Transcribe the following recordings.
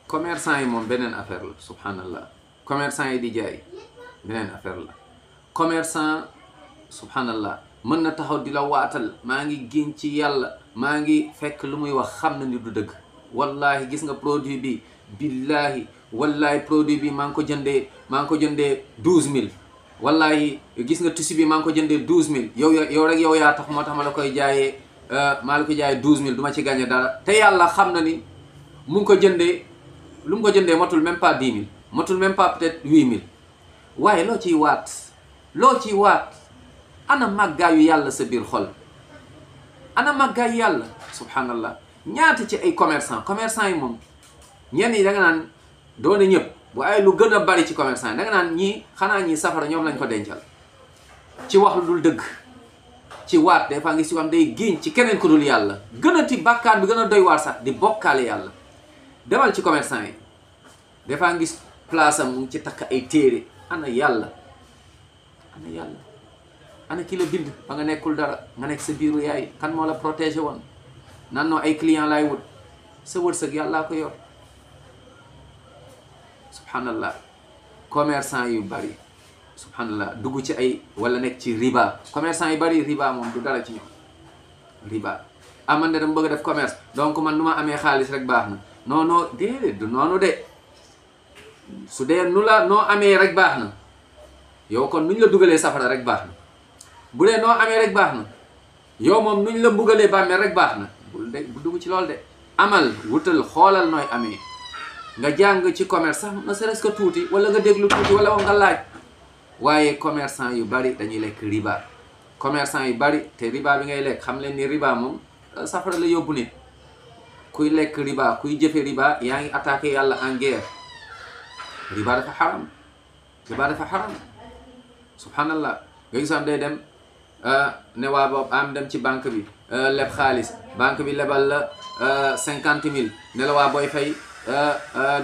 commerçant yi moom beneen affaire la subhanallah. commerçant yi di jaay beneen affaire la. commerçant subhanallah mën na taxaw di la waatal maa ngi giñ ci yàlla maa ngi fekk lu muy wax xam na ni du dëgg. wallahi gis nga produit bi billahi wallahi produit bi maa ngi ko jëndee 12000. wallahi gis nga tissu bi maa ngi ko jëndee 12000 yow rek yow yaa tax moo tax ma la koy jaayee 12000 du ma ci gagné dara. te yàlla xam na ni mu ngi ko jëndee lu mu ko jëndee matul même pas 10 000 matul même pas peut-être 8000. waaye loo ciy waat ana màggaayu yàlla sa biir xol, ana màggaayu yàlla subhanallah. ñaata ci ay commerçant yi moom ñenn yi da nga naan doone ñëpp waaye lu gën a bari ci commerçant yi da nga naan ñii xanaa ñii safara ñoom lañ ko dencal ci wax lu dul dëgg, ci waat des fois ngi si am day giñ ci keneen ku dul yàlla. gën a ti bàkkaar bi gën a doy waar sax di bokkaale yàlla. demal ci commerçant yi des fois ngi place am mu ngi ci takk ay téere. ana yàlla ana ki la bind ba nga nekkul dara nga nekk sa biiru yaay. kan moo la protégé woon nan noo ay client laay wut sa wërsëg yàllaa ko yor subhanallah. commerçant yu bari subhanallah dugg ci ay wala nekk ci riba. commerçant yu bari riba moom du dara ci ñoom. riba man de dama bëgg a def commerce donc man nu ma amee xaalis rek baax na. non déedéet du noonu de. su dee nu la noo amee rek baax na yow kon nuñ la dugalee safara rek baax na. bu dee noo amee rek baax na yow moom nuñ la mbugalee bàmmeel rek baax na. bu dugg ci loolu de. amal wutal xoolal nooy amee nga jàng ci commerce sax na serait-ce que tuuti wala nga déglu tuuti wala nga laaj. waaye commerçant yu bari dañuy lekk riba. commerçant yu bari te riba bi ngay lekk xam leen ni riba moom safara la yóbbu nit. kuy lekk riba kuy jëfe riba yaa ngi attaqué yàlla en guerre. riba dafa xaram subhanallah. nga gisam day dem ne waa boobu am dem ci banque bi leb xaalis banque bi lebal la 50000 ne la waa booy fay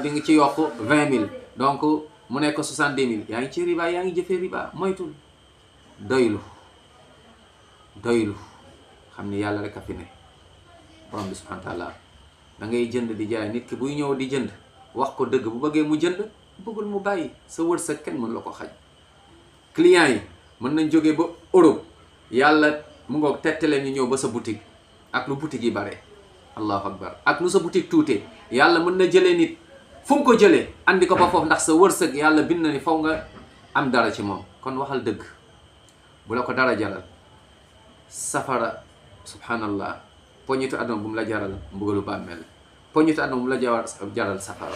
di nga ci yokk 20000 donc mu nekk 70000. yaa ngi ci riba yaa ngi jëfee riba. moytul doylu xam ni yàlla rek a fi ne borom bi subhanahu wa taala. da ngay jënd di jaay nit ki buy ñëw di jënd wax ko dëgg bu bëggee mu jënd bëggul mu bàyyi. sa wërsëg kenn mën la ko xaj. client yi mën nañ jógee ba Europe yàlla mu ngoog tette leen ñu ñëw ba sa boutique ak lu boutique yi bare. allahu akbar. ak lu sa boutique tuutee yàlla mën na jëlee nit fu mu ko jëlee andi ko ba foofu ndax sa wërsëg yàlla bind na ni faw nga am dara ci moom. kon waxal dëgg bu la ko dara jaral. safara subhanallah. poñitu àdduna bu mu la jaral mbugalu bàmmeel. poñitu àdduna bu mu la jaral safara.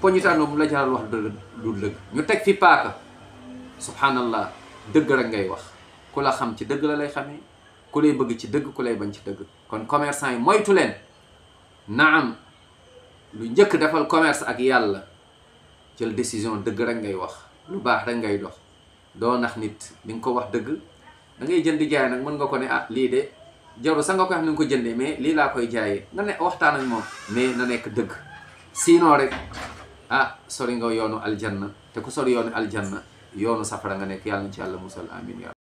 poñitu àdduna bu mu la jaral wax du dëgg. ñu teg fi paaka subhanallah. dëgg rek ngay wax. ku la xam ci dëgg la lay xamee. ku lay bëgg ci dëgg ku lay bañ ci dëgg. kon commerçant yi moytu leen. naam lu njëkk defal commerce ak yàlla jël décision dëgg rek ngay wax. lu baax rek ngay dox. doo nax nit di nga ko wax dëgg. da ngay jënd jaay nag mën nga ko ne lii de jaru sa nga koy xam ni nga ko jëndee mais lii laa koy jaayee nga ne waxtaan ak moom. mais na nekk dëgg. sinon rek sori nga yoonu aljanna te ku sori yoonu aljanna yoonu safara nga nekk. yàlla na ci yàlla musal amin ya